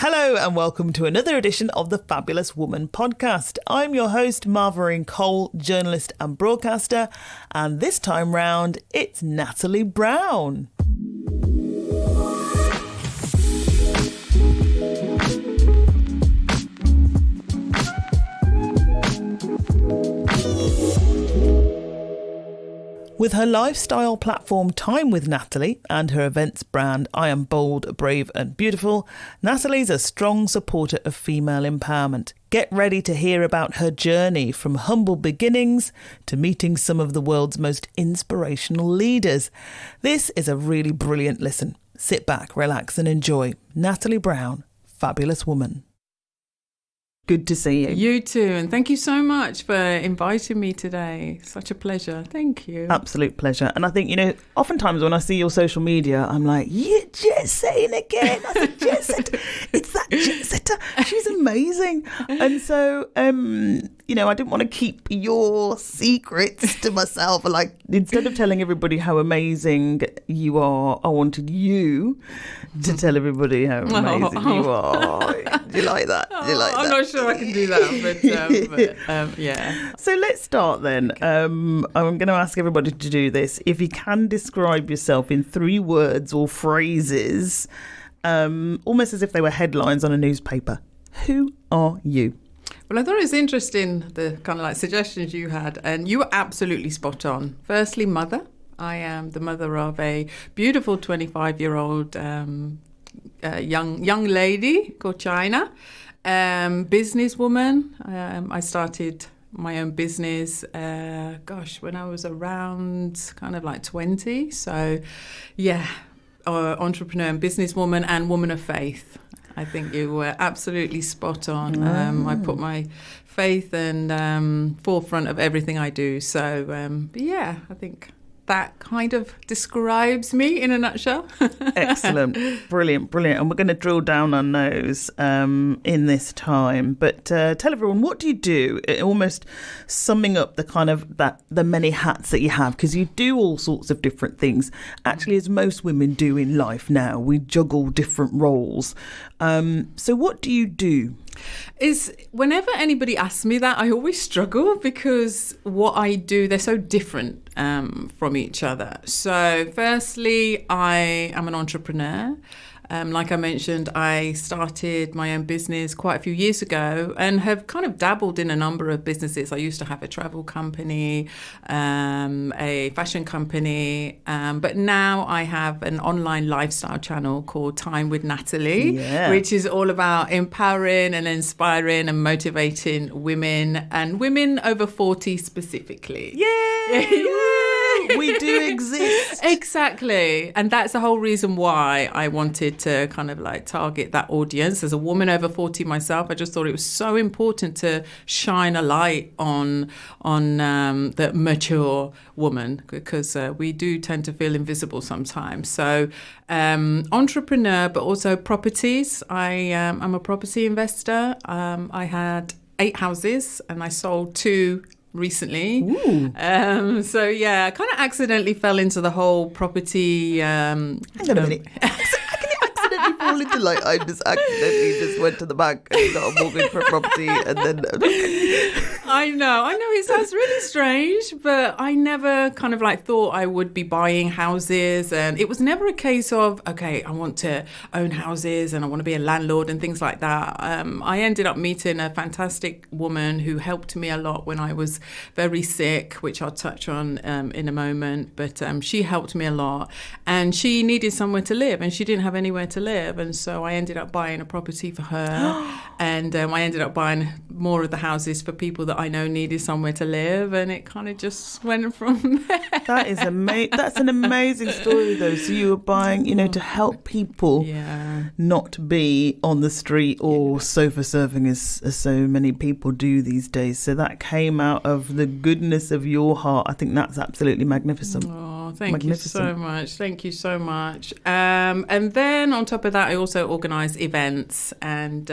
Hello and welcome to another edition of the Fabulous Woman podcast. I'm your host, Marvarine Cole, journalist and broadcaster, and this time round, it's Natalie Brown. With her lifestyle platform Time with Natalie and her events brand I Am Bold, Brave and Beautiful, Natalie's a strong supporter of female empowerment. Get ready to hear about her journey from humble beginnings to meeting some of the world's most inspirational leaders. This is a really brilliant listen. Sit back, relax and enjoy. Natalie Brown, Fabulous Woman. Good to see you. You too. And thank you so much for inviting me today. Such a pleasure. Thank you. Absolute pleasure. And I think, oftentimes when I see your social media, I'm like, you're jet setting again. I said, jet setter. It's that jet setter. She's amazing. And so, I didn't want to keep your secrets to myself. Like, instead of telling everybody how amazing you are, I wanted you to tell everybody how amazing you are. Do you like that? Do you like that? I'm not sure I can do that, but yeah. So let's start then. I'm going to ask everybody to do this. If you can describe yourself in 3 words or phrases, almost as if they were headlines on a newspaper. Who are you? Well, I thought it was interesting, the kind of like suggestions you had, and you were absolutely spot on. Firstly, mother. I am the mother of a beautiful 25-year-old young lady called China. Businesswoman. I started my own business, when I was around kind of like 20. So, yeah, entrepreneur and businesswoman and woman of faith. I think you were absolutely spot on. I put my faith and forefront of everything I do. So, I think that kind of describes me in a nutshell. Excellent. Brilliant. And we're going to drill down on those in this time. But tell everyone, what do you do? Almost summing up the kind of the many hats that you have, because you do all sorts of different things. Actually, as most women do in life now, we juggle different roles. So what do you do? Whenever anybody asks me that, I always struggle because what I do, they're so different from each other. So firstly, I am an entrepreneur. Like I mentioned, I started my own business quite a few years ago and have kind of dabbled in a number of businesses. I used to have a travel company, a fashion company, but now I have an online lifestyle channel called Time with Natalie, which is all about empowering and inspiring and motivating women and women over 40 specifically. Yay! We do exist. Exactly. And that's the whole reason why I wanted to kind of like target that audience. As a woman over 40 myself, I just thought it was so important to shine a light on the mature woman, because we do tend to feel invisible sometimes. So entrepreneur, but also properties. I'm a property investor. I had 8 houses and I sold 2 recently. I kind of accidentally fell into the whole property. Hang on a minute. Accidentally fall into, like, I just accidentally just went to the bank and got a mortgage for a property and then I know it sounds really strange, but I never kind of like thought I would be buying houses, and it was never a case of, okay, I want to own houses and I want to be a landlord and things like that. I ended up meeting a fantastic woman who helped me a lot when I was very sick, which I'll touch on in a moment, but she helped me a lot, and she needed somewhere to live and she didn't have anywhere to live, and so I ended up buying a property for her and I ended up buying more of the houses for people that I know needed somewhere to live, and it kind of just went from there. That is that's an amazing story though. So you were buying, to help people not be on the street or sofa surfing as so many people do these days. So that came out of the goodness of your heart. I think that's absolutely magnificent. Oh, thank you so much. Thank you so much. And then on top of that, I also organise events, and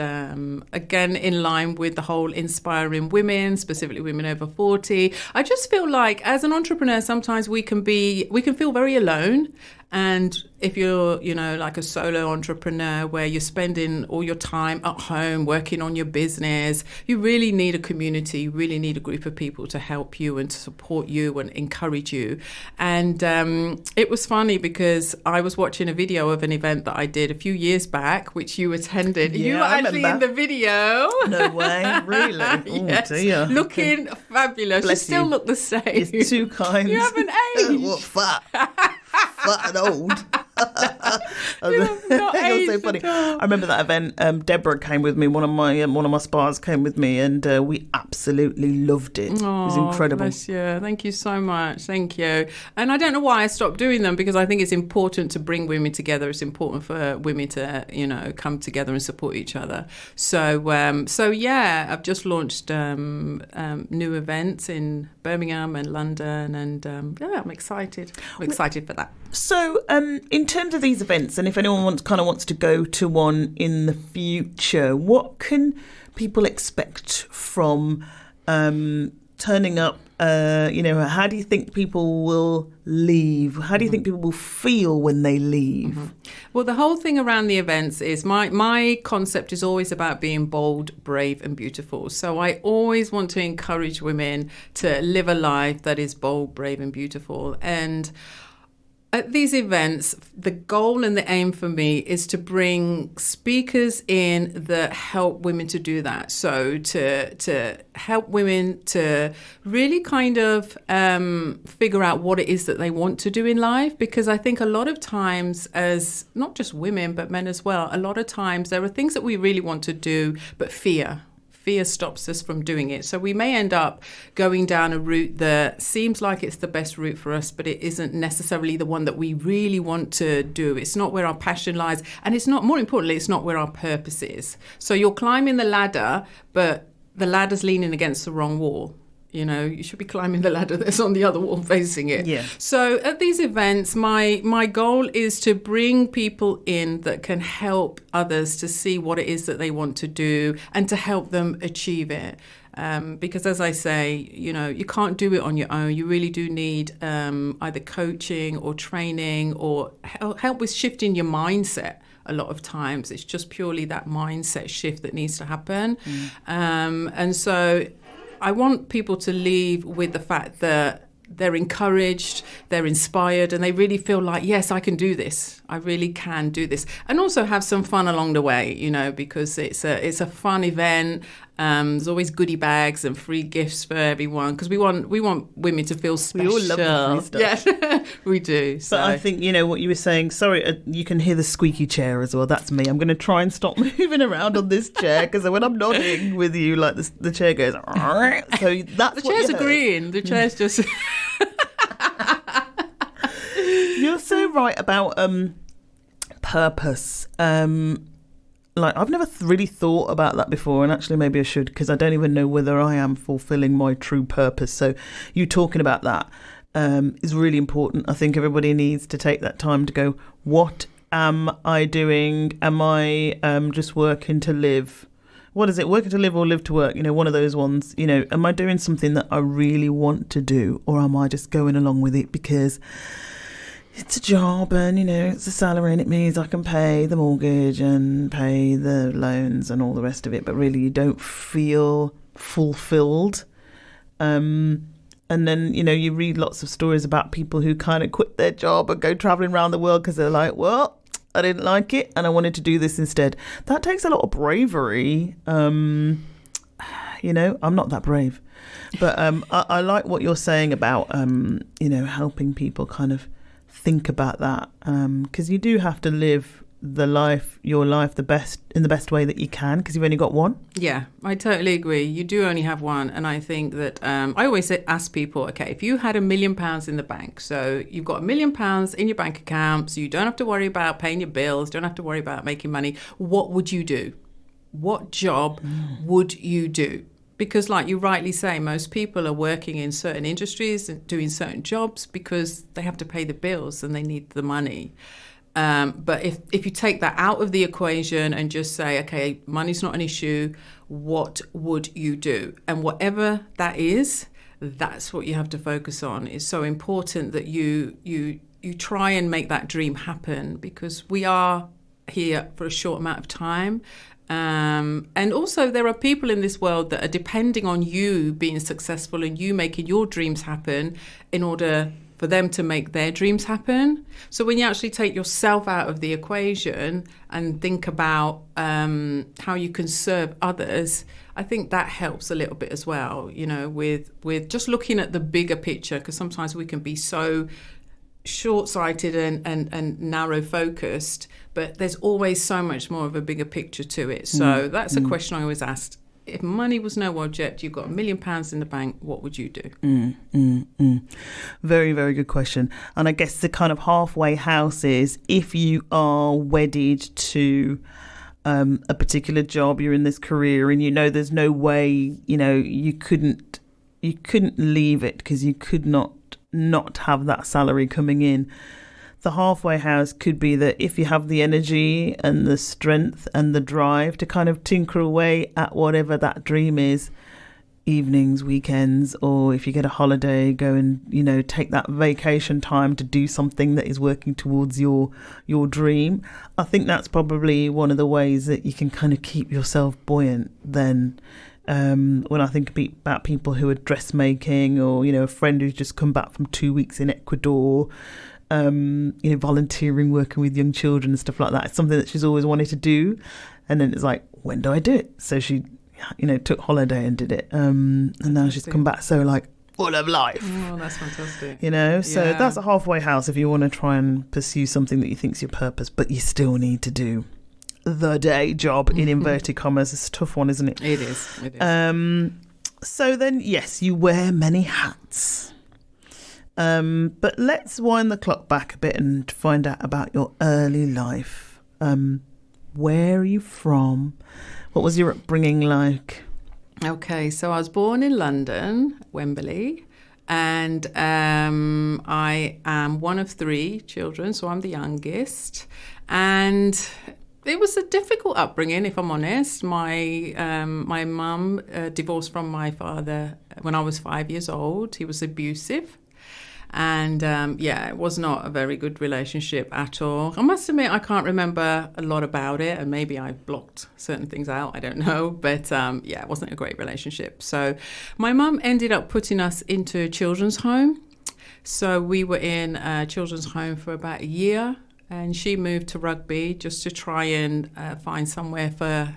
again, in line with the whole inspiring women, specifically women over 40. I just feel like as an entrepreneur, sometimes we can feel very alone, And if you're, like a solo entrepreneur where you're spending all your time at home working on your business, you really need a community, you really need a group of people to help you and to support you and encourage you. And it was funny because I was watching a video of an event that I did a few years back, which you attended. Yeah, you were actually in the video. No way, really? Yes. Oh dear. Looking fabulous. Bless you still you. look the same. It's too kind. You haven't aged. What, fat and old. You have not It was so aged funny. at all. I remember that event. Deborah came with me. One of my spas came with me, and we absolutely loved it. It was incredible. Bless you. Thank you so much. Thank you. And I don't know why I stopped doing them, because I think it's important to bring women together. It's important for women to, come together and support each other. So yeah, I've just launched new events in Birmingham and London, and I'm excited. I'm excited for that. So, in terms of these events, and if anyone wants to go to one in the future, what can people expect from turning up? How do you think people will leave? How do you think people will feel when they leave? Mm-hmm. Well, the whole thing around the events is my concept is always about being bold, brave and beautiful. So I always want to encourage women to live a life that is bold, brave and beautiful. And at these events, the goal and the aim for me is to bring speakers in that help women to do that. So to help women to really kind of figure out what it is that they want to do in life. Because I think a lot of times, as not just women, but men as well, a lot of times there are things that we really want to do, but fear stops us from doing it. So we may end up going down a route that seems like it's the best route for us, but it isn't necessarily the one that we really want to do. It's not where our passion lies. And it's not, more importantly, it's not where our purpose is. So you're climbing the ladder, but the ladder's leaning against the wrong wall. You should be climbing the ladder that's on the other wall facing it. Yeah. So at these events, my goal is to bring people in that can help others to see what it is that they want to do and to help them achieve it. Because as I say, you can't do it on your own. You really do need either coaching or training or help with shifting your mindset. A lot of times it's just purely that mindset shift that needs to happen. And so I want people to leave with the fact that they're encouraged, they're inspired, and they really feel like, yes, I can do this. I really can do this. And also have some fun along the way, because it's a fun event. There's always goodie bags and free gifts for everyone, because we want women to feel special. We all love the free stuff. Yes, we do. So. But I think, what you were saying, sorry, you can hear the squeaky chair as well. That's me. I'm going to try and stop moving around on this chair, because when I'm nodding with you, like the chair goes, so that's the chair's what agreeing. The chair's just... You're so right about purpose. I've never really thought about that before, and actually maybe I should, because I don't even know whether I am fulfilling my true purpose. So you talking about that is really important. I think everybody needs to take that time to go, what am I doing? Am I just working to live? What is it? Working to live or live to work? One of those ones. Am I doing something that I really want to do, or am I just going along with it because it's a job and, it's a salary and it means I can pay the mortgage and pay the loans and all the rest of it, but really you don't feel fulfilled. And then, you read lots of stories about people who kind of quit their job and go travelling around the world because they're like, well, I didn't like it and I wanted to do this instead. That takes a lot of bravery. I'm not that brave. But I like what you're saying about, helping people kind of think about that, because you do have to live your life in the best way that you can, because you've only got one. Yeah, I totally agree. You do only have one. And I think that I always ask people, okay, if you had £1 million in the bank, so you've got £1 million in your bank account, so you don't have to worry about paying your bills, don't have to worry about making money, what would you do? What job would you do? Because like you rightly say, most people are working in certain industries and doing certain jobs because they have to pay the bills and they need the money. But if you take that out of the equation and just say, okay, money's not an issue, what would you do? And whatever that is, that's what you have to focus on. It's so important that you try and make that dream happen, because we are here for a short amount of time. And also there are people in this world that are depending on you being successful and you making your dreams happen in order for them to make their dreams happen. So when you actually take yourself out of the equation and think about how you can serve others, I think that helps a little bit as well, you know, with just looking at the bigger picture, because sometimes we can be so short-sighted and narrow-focused, but there's always so much more of a bigger picture to it. So that's a question I always asked. If money was no object, you've got £1 million in the bank, what would you do? Very, very good question. And I guess the kind of halfway house is, if you are wedded to a particular job, you're in this career and you know there's no way, you know, you couldn't leave it because you could not have that salary coming in. The halfway house could be that if you have the energy and the strength and the drive to kind of tinker away at whatever that dream is, evenings, weekends, or if you get a holiday, go and, you know, take that vacation time to do something that is working towards your dream. I think that's probably one of the ways that you can kind of keep yourself buoyant then. When I think about people who are dressmaking, or, you know, a friend who's just come back from 2 weeks in Ecuador, you know, volunteering, working with young children and stuff like that. It's something that she's always wanted to do. And then it's like, when do I do it? So she, you know, took holiday and did it. And now she's come back so like full of life. Oh, that's fantastic. You know, so that's a halfway house if you want to try and pursue something that you think's your purpose, but you still need to do the day job in inverted commas. It's a tough one, isn't it? It is. So then, yes, you wear many hats. But let's wind the clock back a bit and find out about your early life. Where are you from? What was your upbringing like? Okay, so I was born in London, Wembley, and I am one of 3 children, so I'm the youngest. And it was a difficult upbringing, if I'm honest. My mum divorced from my father when I was 5 years old. He was abusive. And it was not a very good relationship at all. I must admit, I can't remember a lot about it, and maybe I blocked certain things out, I don't know. But it wasn't a great relationship. So my mum ended up putting us into a children's home. So we were in a children's home for about a year, and she moved to Rugby just to try and find somewhere for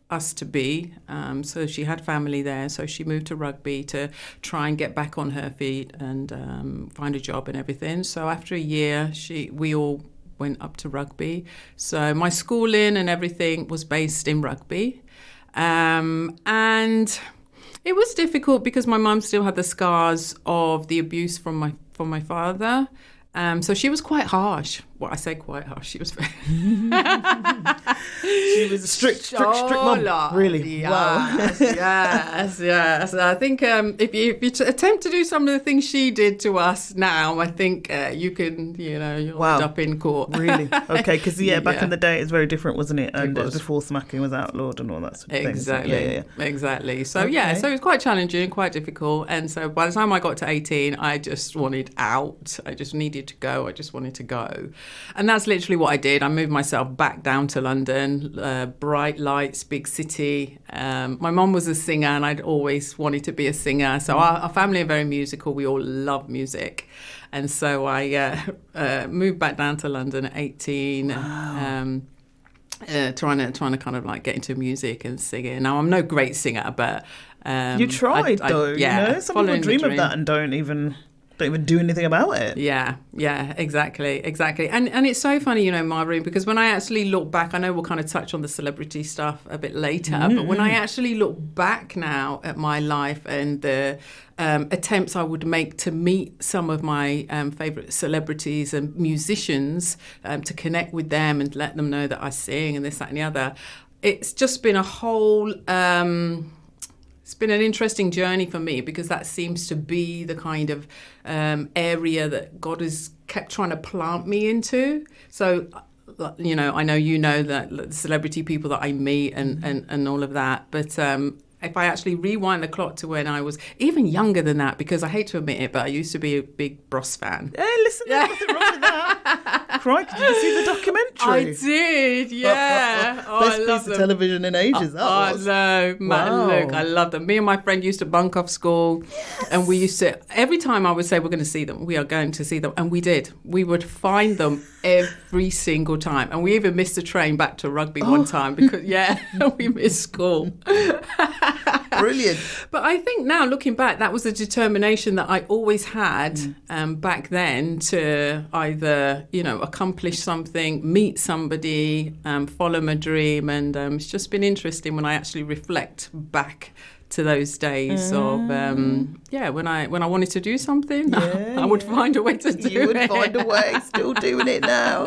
us to be. So she had family there, so she moved to Rugby to try and get back on her feet and find a job and everything. So after a year, we all went up to Rugby. So my schooling and everything was based in Rugby. And it was difficult because my mum still had the scars of the abuse from my father. So she was quite harsh. Well, I say quite harsh. She was very... She was a strict mum. Really? Yes. I think if you attempt to do some of the things she did to us now, I think you can, you'll end up in court. Really? Okay, because back in the day it was very different, wasn't it? And it was before smacking was outlawed and all that sort of thing. Exactly. So okay. So it was quite challenging, quite difficult. And so by the time I got to 18, I just wanted out. I just needed to go. I just wanted to go. And that's literally what I did. I moved myself back down to London, bright lights, big city. My mum was a singer and I'd always wanted to be a singer. So our family are very musical. We all love music. And so I moved back down to London at 18. Wow. Trying to kind of like get into music and singing. Now, I'm no great singer, but... you tried, though. Some people dream of that and don't even do anything about it. Yeah, exactly. And it's so funny, Maureen, because when I actually look back, I know we'll kind of touch on the celebrity stuff a bit later, but when I actually look back now at my life and the attempts I would make to meet some of my favourite celebrities and musicians, to connect with them and let them know that I sing and this, that and the other, it's just been a whole... It's been an interesting journey for me because that seems to be the kind of area that God has kept trying to plant me into. So, I know that the celebrity people that I meet and all of that, but if I actually rewind the clock to when I was even younger than that, because I hate to admit it, but I used to be a big Bros fan. Hey, listen, there's nothing wrong with that. Crikey, did you see the documentary? I did, yeah. Best piece of television in ages, that was. I know, Wow. look, I love them. Me and my friend used to bunk off school, and we used to, every time I would say we're going to see them, we are going to see them, and we did. We would find them every single time, and we even missed a train back to rugby one time because, we missed school. Brilliant. But I think now, looking back, that was a determination that I always had back then to either, accomplish something, meet somebody, follow my dream. And it's just been interesting when I actually reflect back to those days of, when I wanted to do something, I would find a way to do it. You would find a way, still doing it now.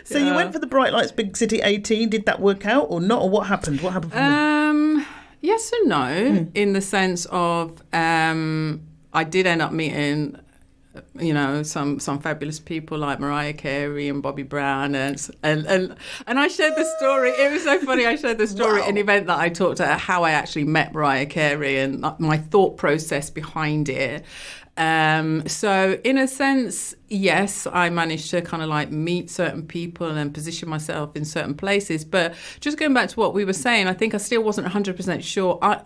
So you went for the Bright Lights Big City 18. Did that work out or not? Or what happened? What happened from there? Yes and no, in the sense of I did end up meeting, some fabulous people like Mariah Carey and Bobby Brown, and I shared the story. It was so funny. I shared the story at an event that I talked about how I actually met Mariah Carey and my thought process behind it. So in a sense, yes, I managed to kind of like meet certain people and position myself in certain places. But just going back to what we were saying, I think I still wasn't 100% sure. I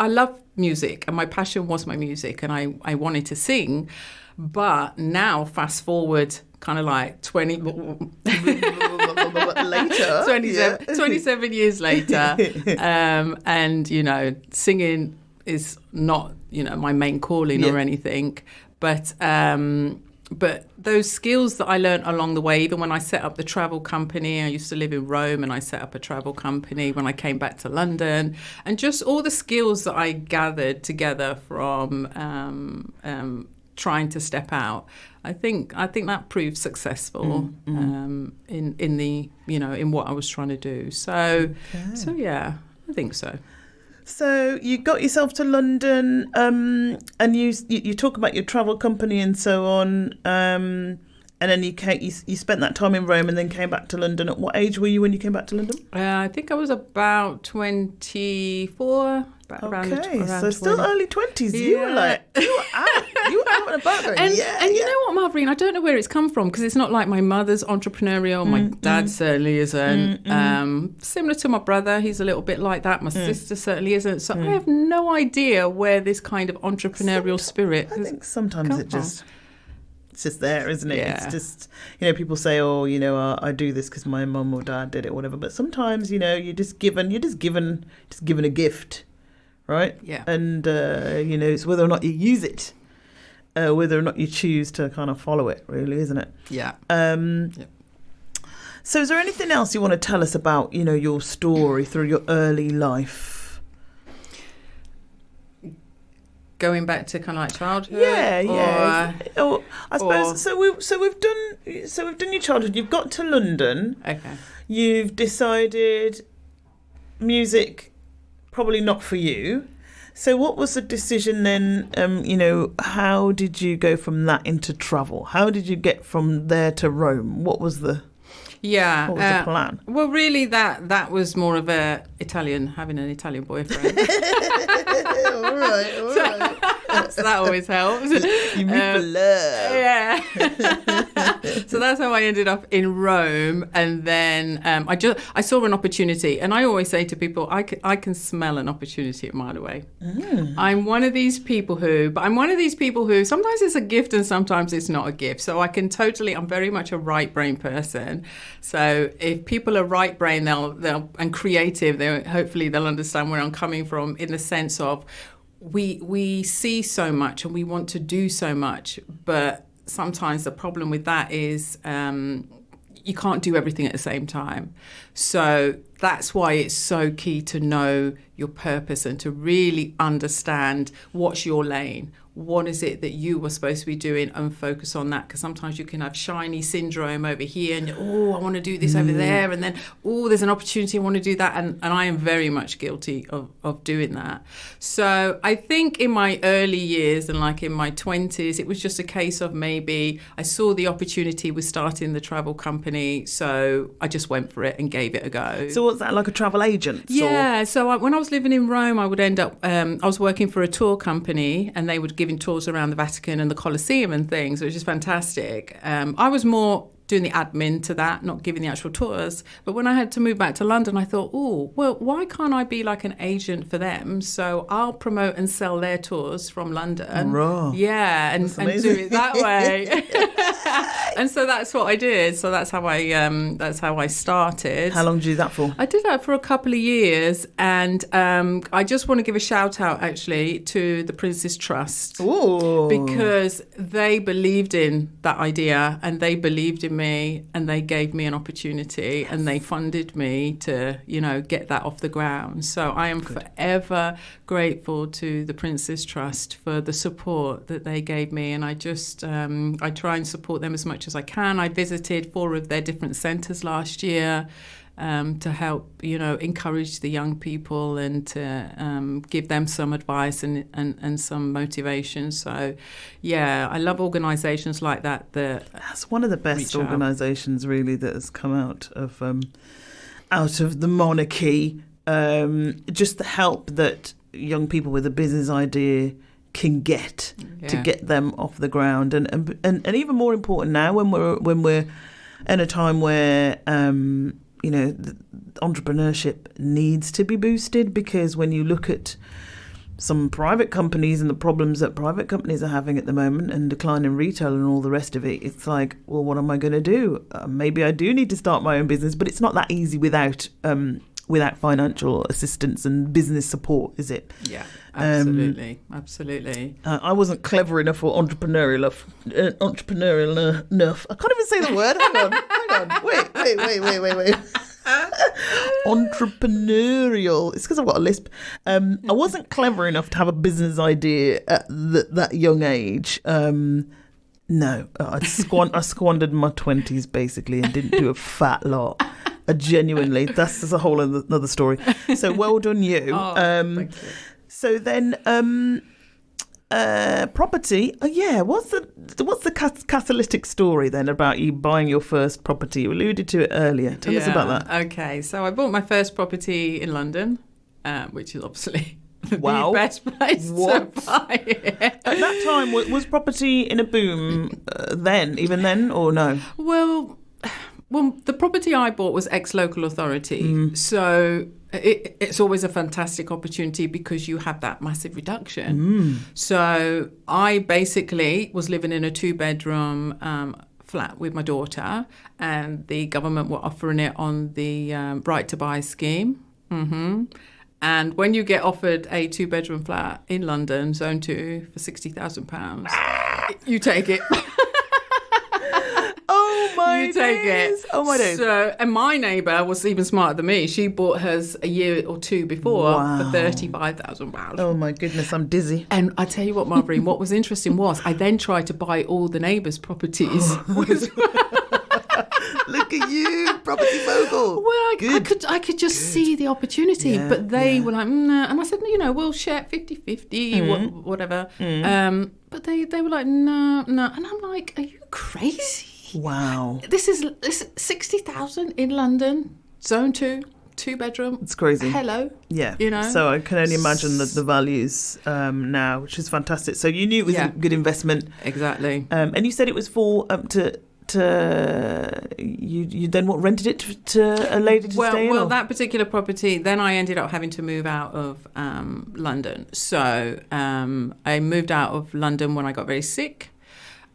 love music, and my passion was my music, and I wanted to sing. But now, fast forward, kind of like 27 years later, and singing is not my main calling or anything, but those skills that I learned along the way, even when I set up the travel company, I used to live in Rome and I set up a travel company when I came back to London, and just all the skills that I gathered together from trying to step out, I think that proved successful in the in what I was trying to do. So yeah, I think so. So you got yourself to London, and you talk about your travel company and so on, and then you spent that time in Rome and then came back to London. At what age were you when you came back to London? I think I was about 24. Okay, so still early 20s. You were out and about going, and you know what, Marvin, I don't know where it's come from, because it's not like my mother's entrepreneurial. My dad certainly isn't. Similar to my brother, he's a little bit like that. My sister certainly isn't. So I have no idea where this kind of entrepreneurial spirit I think sometimes it's just there, isn't it? Yeah. It's just, people say, I do this because my mum or dad did it, whatever. But sometimes, you're just given a gift, right? Yeah. And, it's whether or not you use it, whether or not you choose to kind of follow it, really, isn't it? Yeah. So is there anything else you want to tell us about, your story through your early life? Going back to kind of like childhood, Or I suppose so. We've done your childhood. You've got to London. Okay. You've decided music probably not for you. So what was the decision then? How did you go from that into travel? How did you get from there to Rome? What was the plan? Well, really, that was more of having an Italian boyfriend. all right. So that always helps. You meet for love. Yeah. So that's how I ended up in Rome, and then I saw an opportunity, and I always say to people, I can smell an opportunity a mile away. I'm one of these people who sometimes it's a gift and sometimes it's not a gift. So I'm very much a right brain person. So if people are right brain, they'll and creative, hopefully they'll understand where I'm coming from, in the sense of we see so much and we want to do so much, but sometimes the problem with that is you can't do everything at the same time. So that's why it's so key to know your purpose and to really understand what's your lane. What is it that you were supposed to be doing, and focus on that? Because sometimes you can have shiny syndrome over here and, I want to do this over there. And then, there's an opportunity, I want to do that. And I am very much guilty of doing that. So I think in my early years and like in my 20s, it was just a case of maybe I saw the opportunity with starting the travel company. So I just went for it and gave it a go. So what's that, like a travel agent? Yeah, so when I was living in Rome, I would end up, I was working for a tour company and they were giving tours around the Vatican and the Colosseum and things, which is fantastic. I was more doing the admin to that, not giving the actual tours. But when I had to move back to London, I thought, well, why can't I be like an agent for them? So I'll promote and sell their tours from London. Raw. Yeah, and do it that way. And so that's what I did. So that's how I started. How long did you do that for? I did that for a couple of years, and I just want to give a shout out actually to the Prince's Trust. Ooh. Because they believed in that idea and they believed in me and they gave me an opportunity and they funded me to, get that off the ground. So I am forever grateful to the Prince's Trust for the support that they gave me, and I just I try and support them as much as I can. I visited 4 of their different centres last year to help, encourage the young people and to give them some advice and some motivation. So, yeah, I love organisations like that. That's one of the best organisations, really, that has come out of the monarchy. Just the help that young people with a business idea can get to get them off the ground, and even more important now when we're in a time where entrepreneurship needs to be boosted, because when you look at some private companies and the problems that private companies are having at the moment and decline in retail and all the rest of it, it's like, well, what am I going to do? Maybe I do need to start my own business, but it's not that easy without financial assistance and business support, is it? Yeah, absolutely. I wasn't clever enough or entrepreneurial enough. I can't even say the word. Hang on. Wait. Entrepreneurial. It's because I've got a lisp. I wasn't clever enough to have a business idea at that young age. No, I squandered my 20s basically and didn't do a fat lot. Genuinely, that's a whole another story. So well done you. Thank you. So then, property. What's the catalytic story then about you buying your first property? You alluded to it earlier. Tell us about that. Okay, so I bought my first property in London, which is obviously the best place to buy it. At that time, was property in a boom even then, or no? Well, the property I bought was ex-local authority, so it's always a fantastic opportunity because you have that massive reduction. So I basically was living in a 2-bedroom flat with my daughter, and the government were offering it on the right to buy scheme. And when you get offered a 2-bedroom flat in London, Zone 2, for £60,000, you take it. You take it. Oh my days. So, and my neighbour was even smarter than me. She bought hers a year or 2 before for £35,000. Oh my goodness, I'm dizzy. And I tell you what, Marvin, what was interesting was I then tried to buy all the neighbours' properties. Look at you, property mogul. Well, I could just see the opportunity, but they were like, nah. And I said, we'll share 50-50, whatever. But they were like, no. And I'm like, are you crazy? Wow. This is 60,000 in London, Zone 2, 2-bedroom. It's crazy. Hello. Yeah. So I can only imagine the values now, which is fantastic. So you knew it was a good investment. Exactly. And you said it was for you then rented it to a lady to stay in? Well, that particular property, then I ended up having to move out of London. So I moved out of London when I got very sick.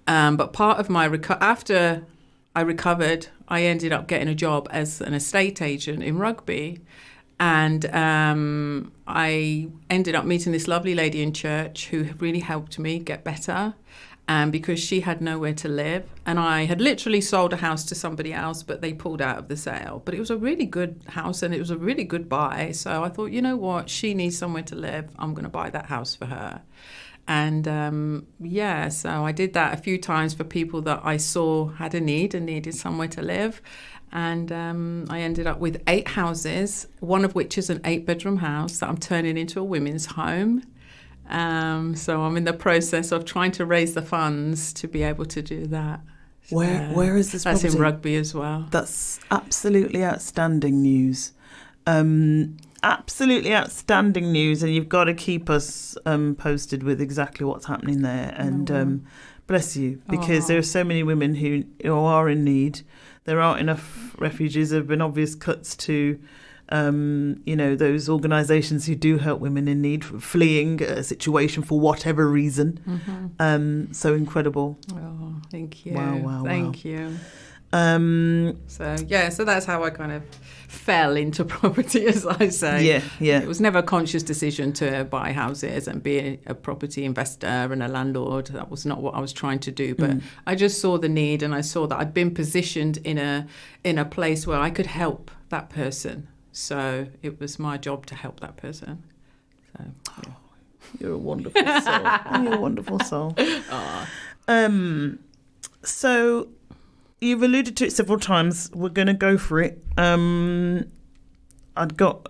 But part of my after I recovered, I ended up getting a job as an estate agent in Rugby. And I ended up meeting this lovely lady in church who really helped me get better. Because she had nowhere to live. And I had literally sold a house to somebody else, but they pulled out of the sale. But it was a really good house and it was a really good buy. So I thought, you know what? She needs somewhere to live. I'm going to buy that house for her. And so I did that a few times for people that I saw had a need and needed somewhere to live. And I ended up with 8 houses, one of which is an 8-bedroom house that I'm turning into a women's home. So I'm in the process of trying to raise the funds to be able to do that. Where is this property? That's in Rugby as well. That's absolutely outstanding news. Absolutely outstanding news, and you've got to keep us posted with exactly what's happening there. And bless you, because there are so many women who are in need. There aren't enough refugees. There have been obvious cuts to, those organisations who do help women in need, fleeing a situation for whatever reason. So incredible. Oh, thank you. Wow. Thank you. So that's how I kind of fell into property, as I say. Yeah. It was never a conscious decision to buy houses and be a property investor and a landlord. That was not what I was trying to do. But I just saw the need, and I saw that I'd been positioned in a place where I could help that person. So it was my job to help that person. So yeah. You're a wonderful soul. You're a wonderful soul. So you've alluded to it several times. We're going to go for it. I've got,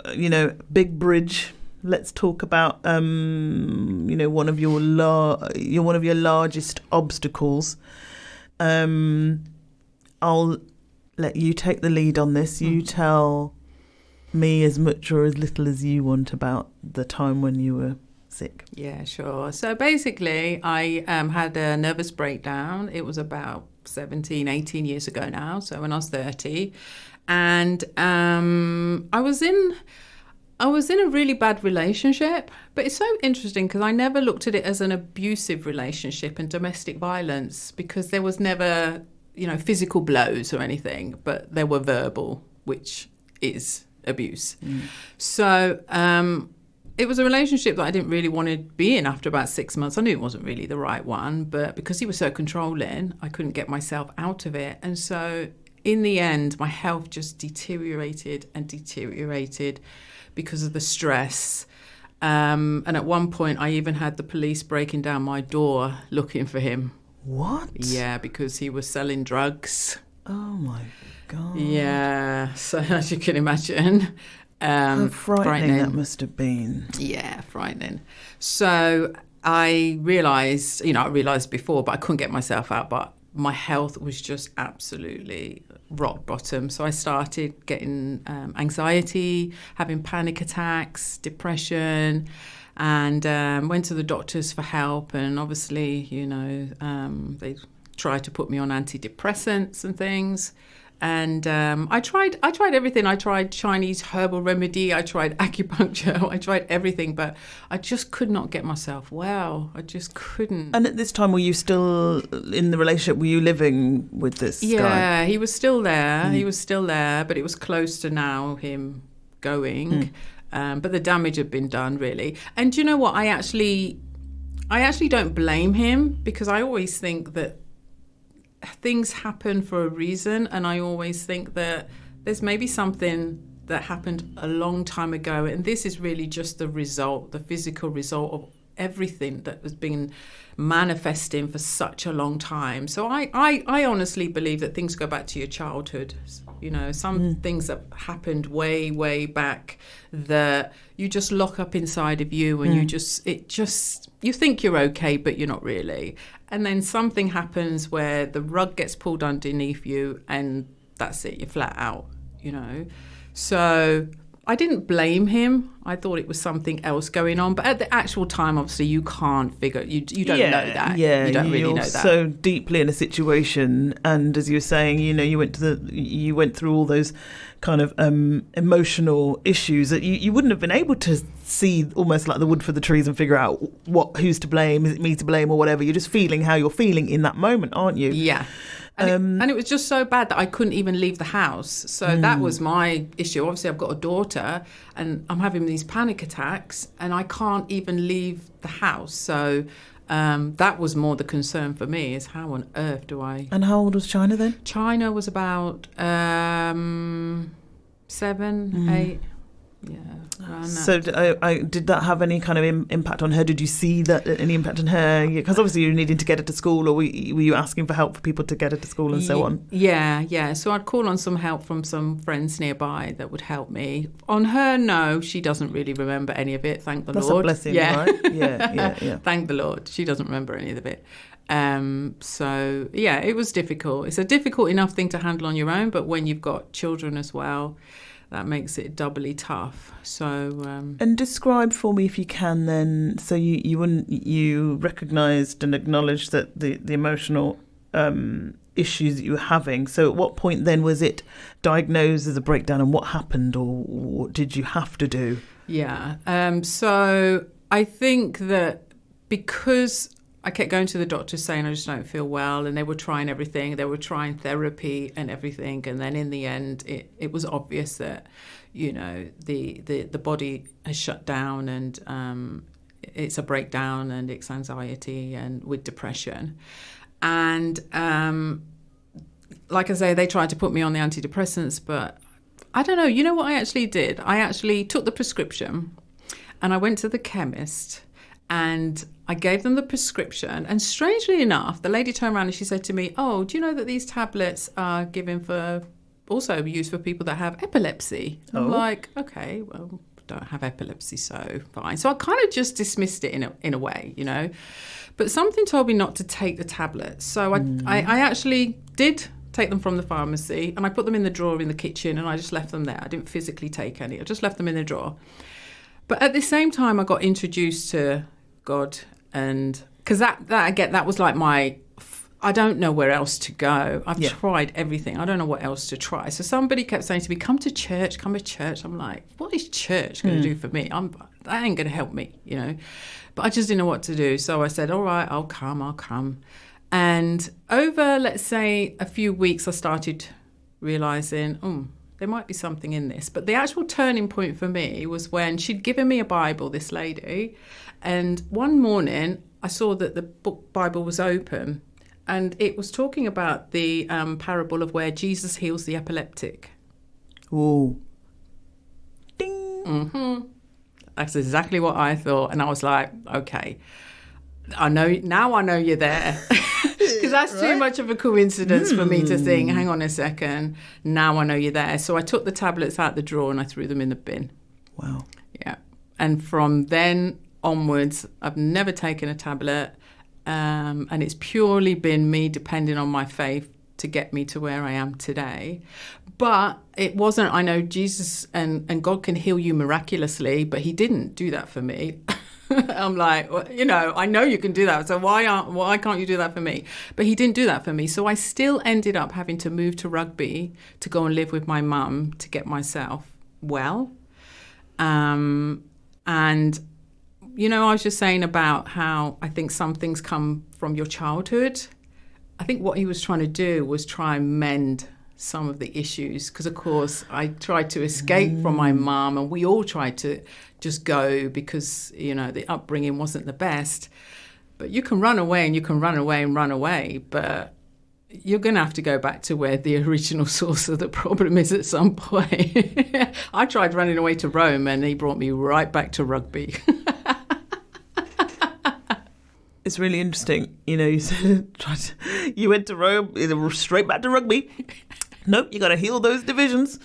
big bridge. Let's talk about, one of your largest obstacles. I'll let you take the lead on this. You tell me as much or as little as you want about the time when you were sick. Yeah, sure. So basically, I had a nervous breakdown. It was about 17, 18 years ago now. So when I was 30, and I was in a really bad relationship. But it's so interesting because I never looked at it as an abusive relationship and domestic violence, because there was never, physical blows or anything, but there were verbal, which is abuse. So it was a relationship that I didn't really want to be in after about 6 months. I knew it wasn't really the right one, but because he was so controlling, I couldn't get myself out of it. And so in the end, my health just deteriorated because of the stress. And at one point, I even had the police breaking down my door looking for him. What? Yeah, because he was selling drugs. Oh, my God. Yeah, so as you can imagine. How frightening that must have been. Yeah, frightening. So I realised before, but I couldn't get myself out, but my health was just absolutely rock bottom. So I started getting anxiety, having panic attacks, depression, and went to the doctors for help. And obviously, they tried to put me on antidepressants and things. And I tried everything. I tried Chinese herbal remedy. I tried acupuncture. I tried everything, but I just could not get myself well. I just couldn't. And at this time, were you still in the relationship? Were you living with this guy? Yeah, he was still there. He was still there, but it was close to now him going. But the damage had been done, really. And do you know what? I actually don't blame him, because I always think that things happen for a reason, and I always think that there's maybe something that happened a long time ago, and this is really just the physical result of everything that has been manifesting for such a long time. So I honestly believe that things go back to your childhood. Some things that happened way back that you just lock up inside of you, and you think you're okay, but you're not really. And then something happens where the rug gets pulled underneath you, and that's it, you're flat out, So I didn't blame him. I thought it was something else going on. But at the actual time, obviously, you can't figure, you don't know that. Yeah, you don't really you're know that. So deeply in a situation. And as you were saying, you went through all those kind of emotional issues that you wouldn't have been able to see, almost like the wood for the trees, and figure out who's to blame. Is it me to blame or whatever? You're just feeling how you're feeling in that moment, aren't you? Yeah. And it was just so bad that I couldn't even leave the house. So that was my issue. Obviously, I've got a daughter, and I'm having these panic attacks, and I can't even leave the house. So that was more the concern for me, is how on earth do I... And how old was China then? China was about 7, 8... Yeah. So did that have any kind of impact on her? Did you see that any impact on her? Because obviously you were needing to get her to school, or were you asking for help for people to get her to school and so on? Yeah. So I'd call on some help from some friends nearby that would help me. On her, no, she doesn't really remember any of it, thank the Lord. That's a blessing, right? Yeah. Thank the Lord. She doesn't remember any of it. So, yeah, it was difficult. It's a difficult enough thing to handle on your own, but when you've got children as well, that makes it doubly tough. So and describe for me, if you can, then. So you recognised and acknowledged that the emotional issues that you were having. So at what point then was it diagnosed as a breakdown, and what happened, or what did you have to do? Yeah. So I think that because I kept going to the doctor saying I just don't feel well, and they were trying everything. They were trying therapy and everything, and then in the end, it was obvious that, you know, the body has shut down, and it's a breakdown, and it's anxiety and with depression, and like I say, they tried to put me on the antidepressants, but I don't know. You know what I actually did? I actually took the prescription, and I went to the chemist. And I gave them the prescription. And strangely enough, the lady turned around and she said to me, "Oh, do you know that these tablets are given for, also used for people that have epilepsy?" Oh. I'm like, okay, well, I don't have epilepsy, so fine. So I kind of just dismissed it in a way, you know. But something told me not to take the tablets. So I actually did take them from the pharmacy, and I put them in the drawer in the kitchen, and I just left them there. I didn't physically take any. I just left them in the drawer. But at the same time, I got introduced to God, and because that was like I don't know where else to go. I've tried everything. I don't know what else to try. So somebody kept saying to me, come to church. I'm like, what is church going to do for me? That ain't going to help me, you know. But I just didn't know what to do. So I said, all right, I'll come. And over, let's say, a few weeks, I started realising, there might be something in this. But the actual turning point for me was when she'd given me a Bible, this lady, and one morning I saw that the book Bible was open, and it was talking about the parable of where Jesus heals the epileptic. Ooh. Ding. Mm-hmm. That's exactly what I thought. And I was like, okay, I know you're there. Because that's too much of a coincidence for me to think, hang on a second, now I know you're there. So I took the tablets out the drawer and I threw them in the bin. Wow. Yeah. And from then onwards, I've never taken a tablet. And it's purely been me depending on my faith to get me to where I am today. But it wasn't, I know Jesus and God can heal you miraculously, but he didn't do that for me. I'm like, well, you know, I know you can do that. So why can't you do that for me? But he didn't do that for me. So I still ended up having to move to Rugby to go and live with my mum to get myself well. And, you know, I was just saying about how I think some things come from your childhood. I think what he was trying to do was try and mend some of the issues, because of course I tried to escape from my mum, and we all tried to just go because, you know, the upbringing wasn't the best. But you can run away and you can run away, but you're going to have to go back to where the original source of the problem is at some point. I tried running away to Rome and he brought me right back to Rugby. It's really interesting. You know, you said you went to Rome, straight back to Rugby. Nope, you got to heal those divisions.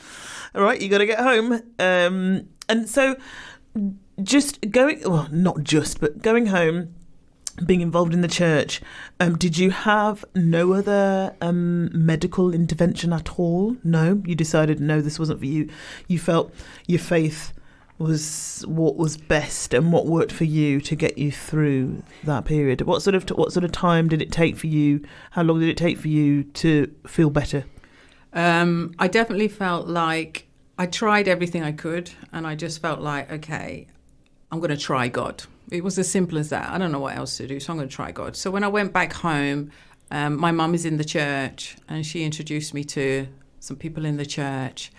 All right, you got to get home. And so just going, well, not just, but going home, being involved in the church, did you have no other medical intervention at all? No? You decided, no, this wasn't for you. You felt your faith was what was best and what worked for you to get you through that period. What sort of time did it take for you? How long did it take for you to feel better? I definitely felt like I tried everything I could, and I just felt like, okay, I'm going to try God. It was as simple as that. I don't know what else to do, so I'm going to try God. So when I went back home, my mum is in the church, and she introduced me to some people in the church.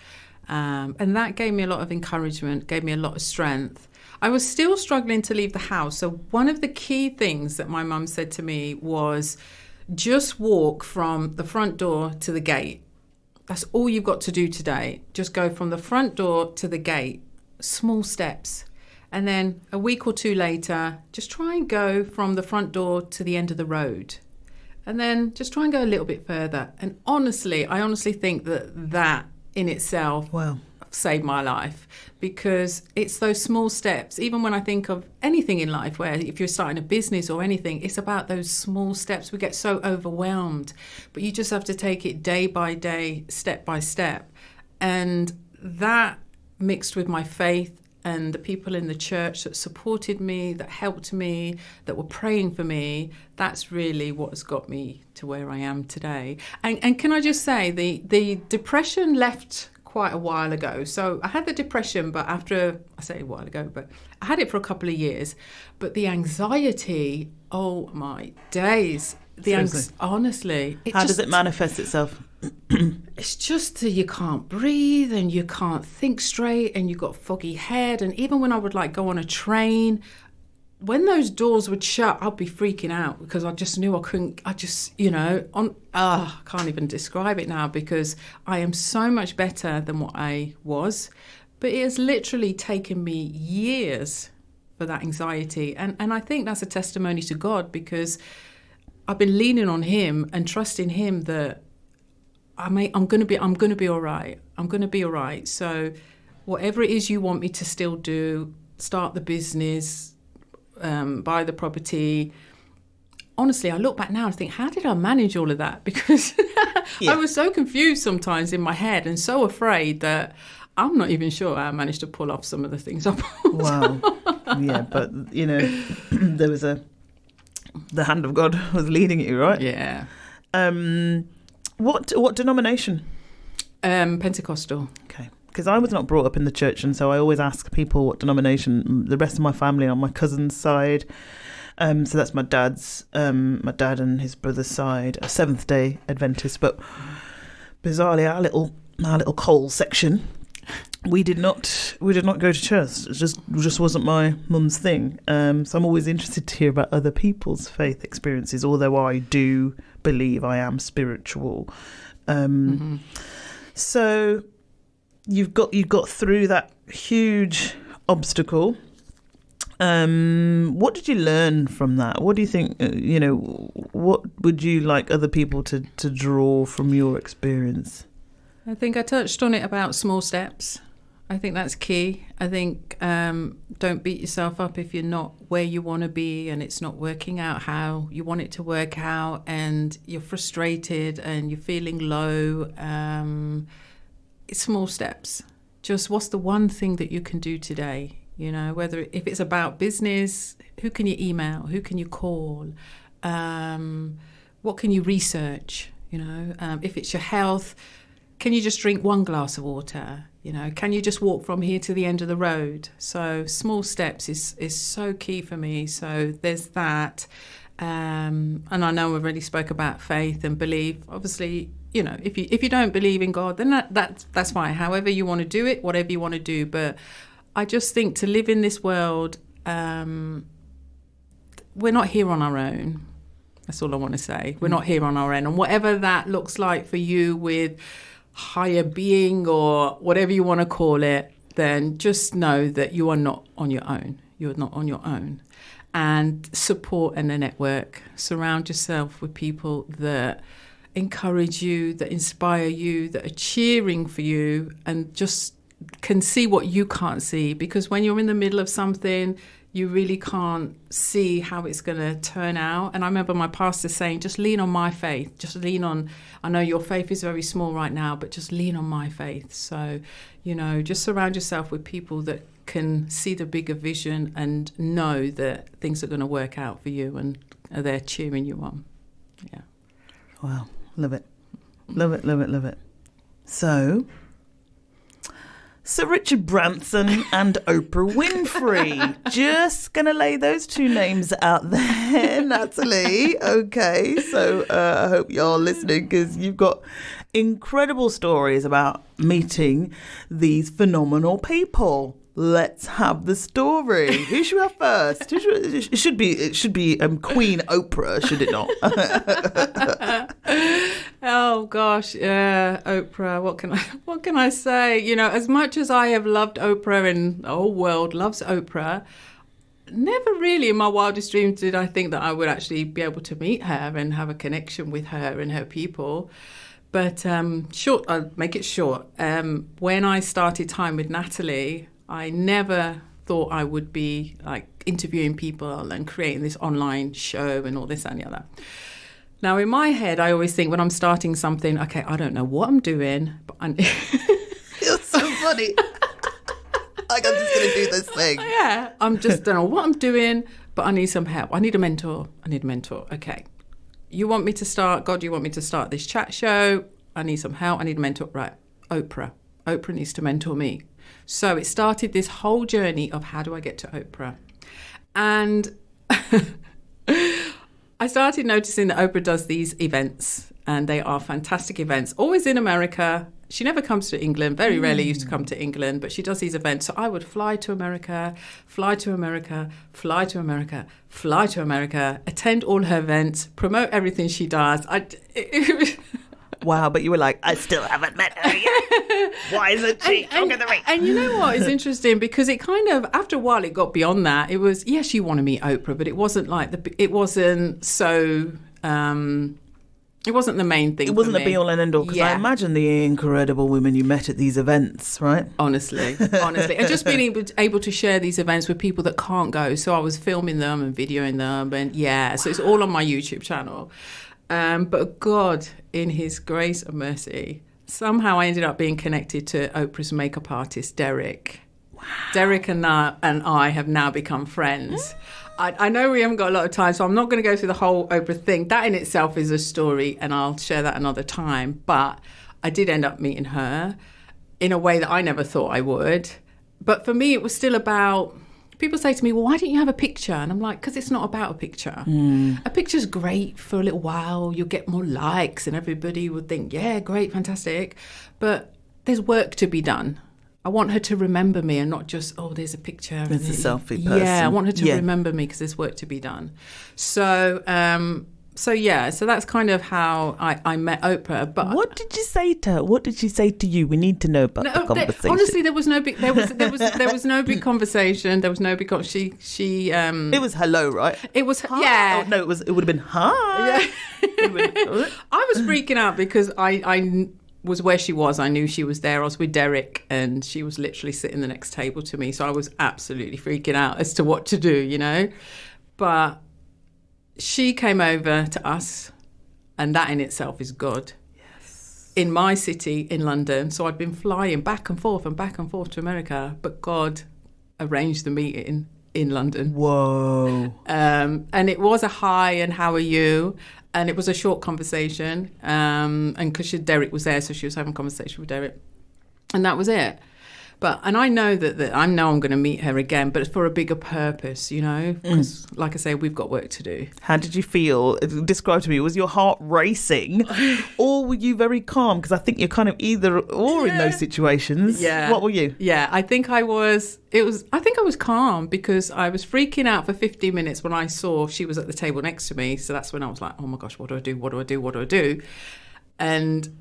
And that gave me a lot of encouragement, gave me a lot of strength. I was still struggling to leave the house. So one of the key things that my mum said to me was, just walk from the front door to the gate. That's all you've got to do today. Just go from the front door to the gate, small steps. And then a week or two later, just try and go from the front door to the end of the road. And then just try and go a little bit further. And I honestly think that in itself saved my life, because it's those small steps. Even when I think of anything in life, where if you're starting a business or anything, it's about those small steps. We get so overwhelmed, but you just have to take it day by day, step by step. And that mixed with my faith and the people in the church that supported me, that helped me, that were praying for me, that's really what has got me to where I am today. And can I just say, the depression left quite a while ago. So I had the depression, but I say a while ago, but I had it for a couple of years. But the anxiety, oh my days. Honestly. How does it manifest itself? It's just that you can't breathe and you can't think straight and you've got foggy head. And even when I would go on a train, when those doors would shut, I'd be freaking out because I just knew I couldn't. I just, I can't even describe it now because I am so much better than what I was. But it has literally taken me years for that anxiety. And I think that's a testimony to God because I've been leaning on him and trusting him that I'm going to be all right. I'm going to be all right. So whatever it is you want me to still do, start the business, buy the property. Honestly, I look back now and think, how did I manage all of that? Because I was so confused sometimes in my head and so afraid that I'm not even sure I managed to pull off some of the things I pulled. Wow. Yeah, but, there was the hand of God was leading you, right? Yeah. What denomination? Pentecostal. Okay. Because I was not brought up in the church, and so I always ask people what denomination. The rest of my family on my cousin's side, so that's my dad and his brother's side, a Seventh-day Adventist. But bizarrely, our little coal section, we did not go to church. It just wasn't my mum's thing. So I'm always interested to hear about other people's faith experiences. Although I do believe I am spiritual. So you've got through that huge obstacle. What did you learn from that? What do you think? What would you like other people to draw from your experience? I think I touched on it about small steps. I think that's key. I think don't beat yourself up if you're not where you want to be and it's not working out how you want it to work out and you're frustrated and you're feeling low. It's small steps. Just what's the one thing that you can do today? Whether if it's about business, who can you email? Who can you call? What can you research? If it's your health, can you just drink one glass of water? Can you just walk from here to the end of the road? So small steps is so key for me. So there's that. And I know we've already spoke about faith and belief. Obviously, if you don't believe in God, then that's fine. However you want to do it, whatever you want to do. But I just think to live in this world, we're not here on our own. That's all I want to say. We're not here on our own. And whatever that looks like for you with higher being or whatever you want to call it, then just know that you are not on your own. You're not on your own. And support and a network. Surround yourself with people that encourage you, that inspire you, that are cheering for you and just can see what you can't see. Because when you're in the middle of something, you really can't see how it's going to turn out. And I remember my pastor saying, just lean on my faith. Just lean on, I know your faith is very small right now, but just lean on my faith. So, just surround yourself with people that can see the bigger vision and know that things are going to work out for you and are there cheering you on. Yeah. Wow. Love it. Love it, love it, love it. So, Sir Richard Branson and Oprah Winfrey. Just going to lay those two names out there, Natalie. Okay, so I hope you're listening because you've got incredible stories about meeting these phenomenal people. Let's have the story. Who should we have first? It should be Queen Oprah, should it not? Oh gosh, yeah, Oprah. What can I say? As much as I have loved Oprah and the whole world loves Oprah, never really in my wildest dreams did I think that I would actually be able to meet her and have a connection with her and her people. But I'll make it short. When I started Time with Natalie, I never thought I would be interviewing people and creating this online show and all this and the other. Now, in my head, I always think when I'm starting something, okay, I don't know what I'm doing, but You're so funny. Like, I'm just going to do this thing. Yeah, I'm just don't know what I'm doing, but I need some help. I need a mentor. Okay. You want me to start, God, you want me to start this chat show? I need some help. I need a mentor. Right. Oprah. Oprah needs to mentor me. So it started this whole journey of how do I get to Oprah? And I started noticing that Oprah does these events, and they are fantastic events, always in America. She never comes to England, very rarely used to come to England, but she does these events. So I would fly to America, attend all her events, promote everything she does. Wow, but you were like, I still haven't met her yet. Why isn't she talking to me? And you know what is interesting? Because it kind of, after a while, it got beyond that. It was, yes, you want to meet Oprah, but it wasn't like, it wasn't so... it wasn't the main thing. It wasn't the be all and end all, because I imagine the incredible women you met at these events, right? Honestly. And just being able to share these events with people that can't go. So I was filming them and videoing them, and so it's all on my YouTube channel. But God, in his grace and mercy, somehow I ended up being connected to Oprah's makeup artist, Derek. Wow. Derek and I have now become friends. I know we haven't got a lot of time, so I'm not going to go through the whole Oprah thing. That in itself is a story, and I'll share that another time. But I did end up meeting her in a way that I never thought I would. But for me, it was still about... People say to me, well, why didn't you have a picture? And I'm like, because it's not about a picture. A picture's great for a little while. You'll get more likes, and everybody would think, yeah, great, fantastic. But there's work to be done. I want her to remember me and not just, oh, there's a picture. There's a selfie person. Yeah, I want her to remember me because there's work to be done. So that's kind of how I met Oprah. But what did you say to her? What did she say to you? We need to know about the conversation. Honestly, there was no big conversation. There was no big. She. It was hello, right? It was hi. yeah. Oh, no, it would have been hi. Yeah. I was freaking out because I was where she was. I knew she was there. I was with Derek, and she was literally sitting the next table to me. So I was absolutely freaking out as to what to do, you know. But she came over to us, and that in itself is God. Yes. In my city, in London. So I'd been flying back and forth to America, but God arranged the meeting in London. Whoa. And it was a hi and how are you? And it was a short conversation. And because Derek was there, so she was having a conversation with Derek. And that was it. And I know that I'm going to meet her again, but it's for a bigger purpose, you know, because like I say, we've got work to do. How did you feel? Describe to me, was your heart racing or were you very calm? Because I think you're kind of either or in those situations. Yeah. What were you? Yeah, I think I was calm because I was freaking out for 15 minutes when I saw she was at the table next to me. So that's when I was like, oh my gosh, what do I do? And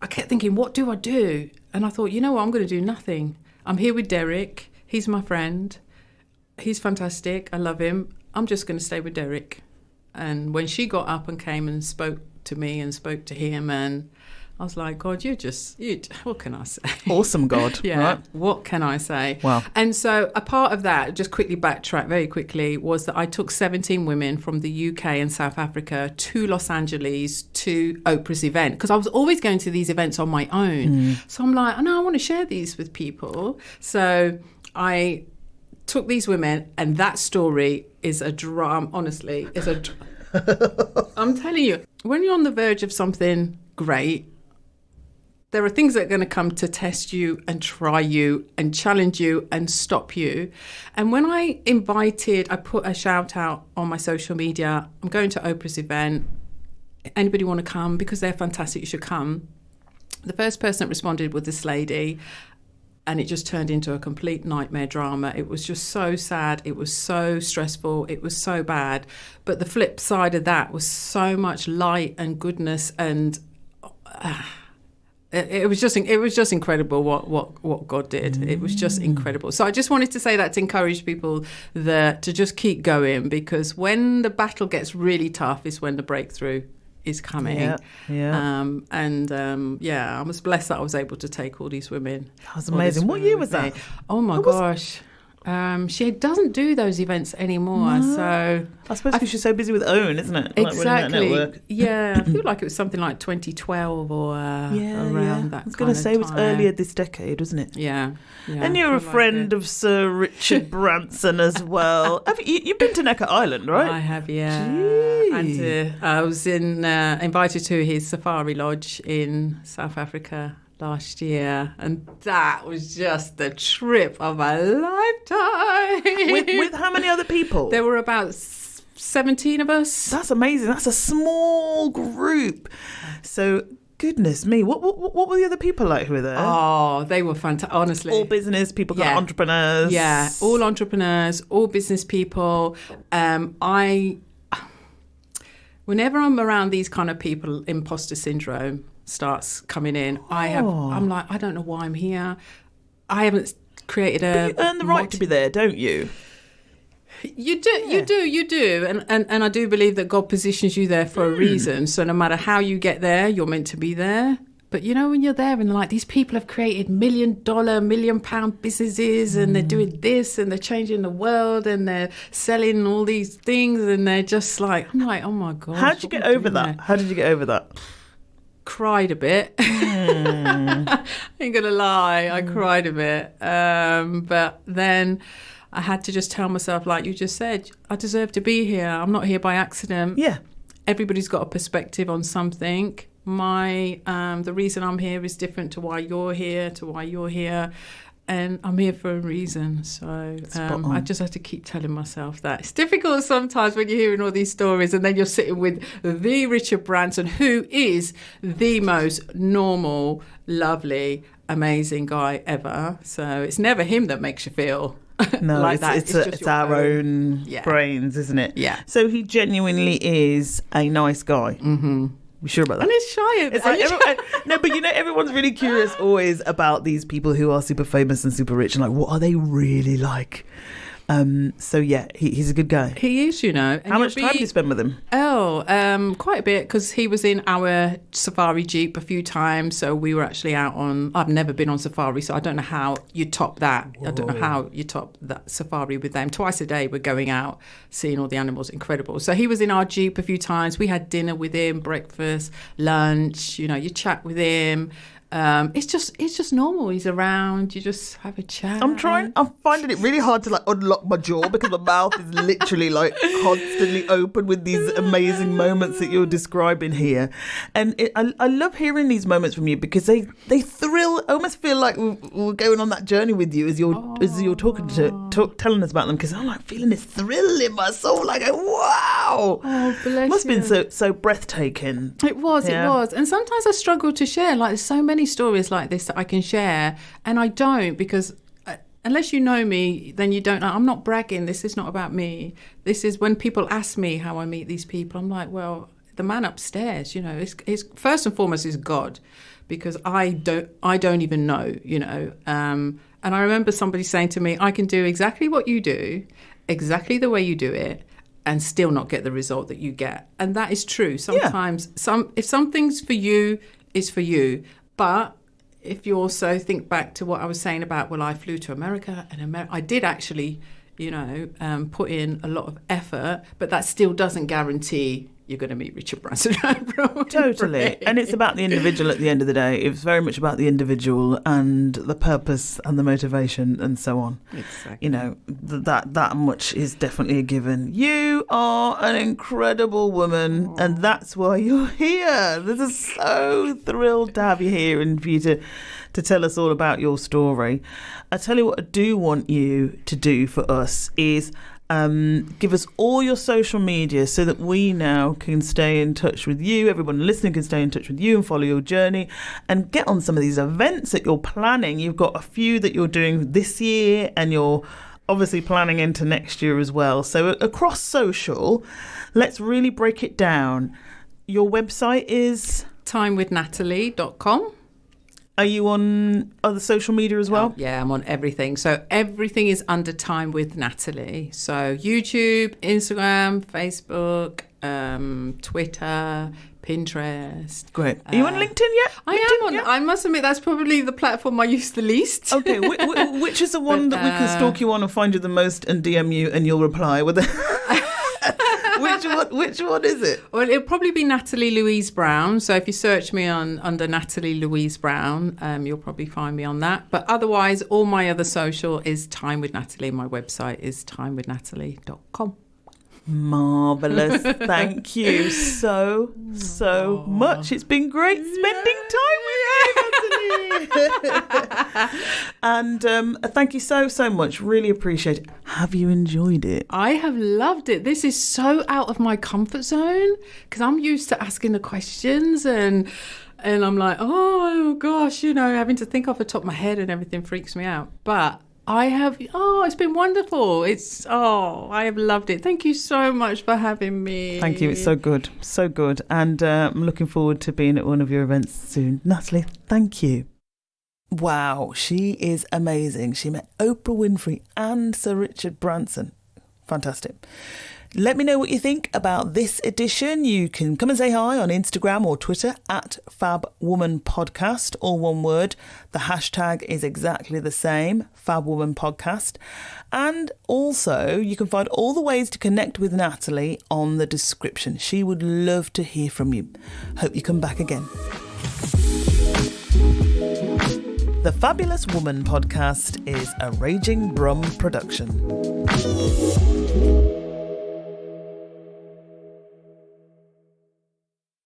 I kept thinking, what do I do? And I thought, you know what, I'm going to do nothing. I'm here with Derek. He's my friend. He's fantastic. I love him. I'm just going to stay with Derek. And when she got up and came and spoke to me and spoke to him, and I was like, God, what can I say? Awesome, God. Yeah. Right? What can I say? Wow. And so a part of that, just quickly backtrack very quickly, was that I took 17 women from the UK and South Africa to Los Angeles to Oprah's event, because I was always going to these events on my own. So I'm like, I want to share these with people. So I took these women, and that story is a drama, honestly. I'm telling you, when you're on the verge of something great, there are things that are going to come to test you and try you and challenge you and stop you. And when I put a shout out on my social media, I'm going to Oprah's event. Anybody want to come? Because they're fantastic, you should come. The first person that responded was this lady, and it just turned into a complete nightmare drama. It was just so sad. It was so stressful. It was so bad. But the flip side of that was so much light and goodness, and it was just incredible what God did. It was just incredible. So I just wanted to say that to encourage people to just keep going, because when the battle gets really tough is when the breakthrough is coming. I was blessed that I was able to take all these women. That was amazing. What year was that? Oh my gosh. She doesn't do those events anymore. No. So I suppose because she's so busy with OWN, isn't it? Like running that exactly. network. Yeah, I feel like it was something like 2012 or around that. I was going to say it was earlier this decade, wasn't it? Yeah. And you're a friend of Sir Richard Branson as well. You've been to Necker Island, right? I have, yeah. Gee. And I was invited to his safari lodge in South Africa last year, and that was just the trip of a lifetime. With how many other people? There were about 17 of us. That's amazing. That's a small group. So, goodness me, what were the other people like who were there? Oh, they were fantastic, honestly. All business people, kind of entrepreneurs. Yeah, all entrepreneurs, all business people. Whenever I'm around these kind of people, imposter syndrome starts coming in. I'm like, I don't know why I'm here. I haven't created a... But you earn the right to be there, don't you? You do. And I do believe that God positions you there for a reason. So no matter how you get there, you're meant to be there. But you know, when you're there and like these people have created $1 million, £1 million businesses and they're doing this and they're changing the world and they're selling all these things and they're just like, I'm like, oh my God. How did you get over that? How did you get over that? Cried a bit. I ain't gonna lie, I cried a bit. But then I had to just tell myself, like you just said, I deserve to be here. I'm not here by accident. Yeah. Everybody's got a perspective on something. The reason I'm here is different to why you're here, and I'm here for a reason. So I just have to keep telling myself that. It's difficult sometimes when you're hearing all these stories and then you're sitting with the Richard Branson, who is the most normal, lovely, amazing guy ever. So it's never him that makes you feel like that. It's our own brains, isn't it? Yeah. So he genuinely is a nice guy. Mm-hmm. You sure about that? And he's shy. It's like no, but you know, everyone's really curious always about these people who are super famous and super rich, and like, what are they really like? So yeah, he's a good guy. He is, you know. And how much time do you spend with him? Quite a bit, because he was in our safari jeep a few times. So we were actually out on. I've never been on safari, so I don't know how you top that. Whoa. I don't know how you top that safari with them. Twice a day, we're going out, seeing all the animals. Incredible. So he was in our jeep a few times. We had dinner with him, breakfast, lunch. You know, you chat with him. It's just normal. He's around. You just have a chat. I'm finding it really hard to like unlock my jaw because my mouth is literally like constantly open with these amazing moments that you're describing here, and I love hearing these moments from you because they thrill. I almost feel like we're going on that journey with you as you're talking telling us about them, because I'm like feeling this thrill in my soul. Like, wow, bless must you. have been so breathtaking. It was, and sometimes I struggle to share. Like, there's so many stories like this that I can share, and I don't, because unless you know me, then you don't know. I'm not bragging. This is not about me. This is when people ask me how I meet these people, I'm like, well, the man upstairs, you know, it's first and foremost is God, because I don't even know, you know. And I remember somebody saying to me, I can do exactly what you do, exactly the way you do it, and still not get the result that you get. And that is true. Sometimes if something's for you, it's for you. But if you also think back to what I was saying about, well, I flew to America, and I did actually, you know, put in a lot of effort, but that still doesn't guarantee you're going to meet Richard Branson. Totally. And it's about the individual at the end of the day. It's very much about the individual and the purpose and the motivation and so on. Exactly. You know, that much is definitely a given. You are an incredible woman, and that's why you're here. This is so thrilled to have you here and for you to tell us all about your story. I tell you what I do want you to do for us is give us all your social media so that we now can stay in touch with you. Everyone listening can stay in touch with you and follow your journey and get on some of these events that you're planning. You've got a few that you're doing this year, and you're obviously planning into next year as well. So across social, let's really break it down. Your website is timewithnatalie.com. Are you on other social media as well? Yeah, I'm on everything. So everything is under Time with Natalie. So YouTube, Instagram, Facebook, Twitter, Pinterest. Great. Are you on LinkedIn yet? I am on. Yeah? I must admit, that's probably the platform I use the least. Okay, which is the one that we can stalk you on and find you the most and DM you and you'll reply with Which one is it? Well, it'll probably be Natalie Louise Brown. So if you search me under Natalie Louise Brown, you'll probably find me on that. But otherwise, all my other social is Time with Natalie. My website is timewithnatalie.com. Marvellous. Thank you so much. It's been great spending time with you, Natalie. And thank you so much. Really appreciate it. Have you enjoyed it? I have loved it. This is so out of my comfort zone because I'm used to asking the questions and I'm like, oh gosh, having to think off the top of my head and everything freaks me out. But it's been wonderful. I have loved it. Thank you so much for having me. Thank you. It's so good. So good. And I'm looking forward to being at one of your events soon. Natalie, thank you. Wow, she is amazing. She met Oprah Winfrey and Sir Richard Branson. Fantastic. Let me know what you think about this edition. You can come and say hi on Instagram or Twitter at FabWomanPodcast, all one word. The hashtag is exactly the same, FabWomanPodcast. And also, you can find all the ways to connect with Natalie on the description. She would love to hear from you. Hope you come back again. The Fabulous Woman podcast is a Raging Brum production.